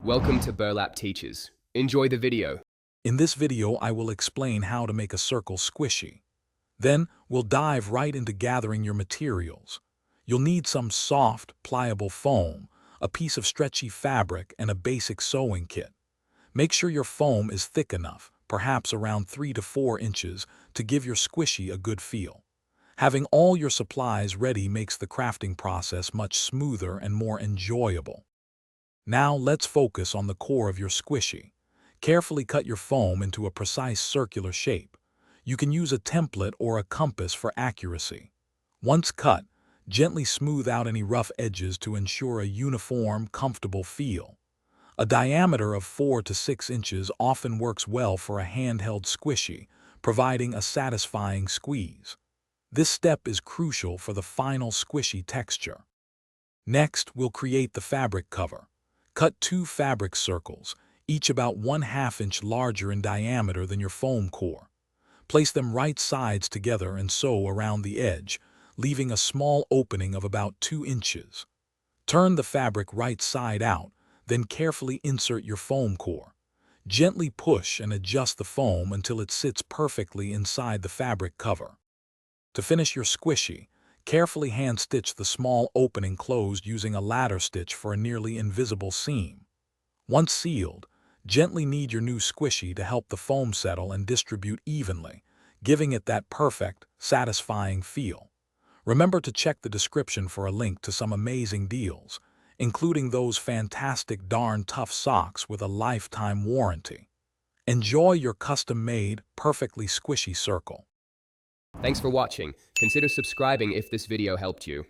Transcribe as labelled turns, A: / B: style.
A: Welcome to Burlap Teachers. Enjoy the video.
B: In this video, I will explain how to make a circle squishy. Then, we'll dive right into gathering your materials. You'll need some soft, pliable foam, a piece of stretchy fabric, and a basic sewing kit. Make sure your foam is thick enough, perhaps around 3 to 4 inches, to give your squishy a good feel. Having all your supplies ready makes the crafting process much smoother and more enjoyable. Now let's focus on the core of your squishy. Carefully cut your foam into a precise circular shape. You can use a template or a compass for accuracy. Once cut, gently smooth out any rough edges to ensure a uniform, comfortable feel. A diameter of 4 to 6 inches often works well for a handheld squishy, providing a satisfying squeeze. This step is crucial for the final squishy texture. Next, we'll create the fabric cover. Cut 2 fabric circles, each about 1/2 inch larger in diameter than your foam core. Place them right sides together and sew around the edge, leaving a small opening of about 2 inches. Turn the fabric right side out, then carefully insert your foam core. Gently push and adjust the foam until it sits perfectly inside the fabric cover. To finish your squishy, carefully hand-stitch the small opening closed using a ladder stitch for a nearly invisible seam. Once sealed, gently knead your new squishy to help the foam settle and distribute evenly, giving it that perfect, satisfying feel. Remember to check the description for a link to some amazing deals, including those fantastic darn tough socks with a lifetime warranty. Enjoy your custom-made, perfectly squishy circle.
A: Thanks for watching. Consider subscribing if this video helped you.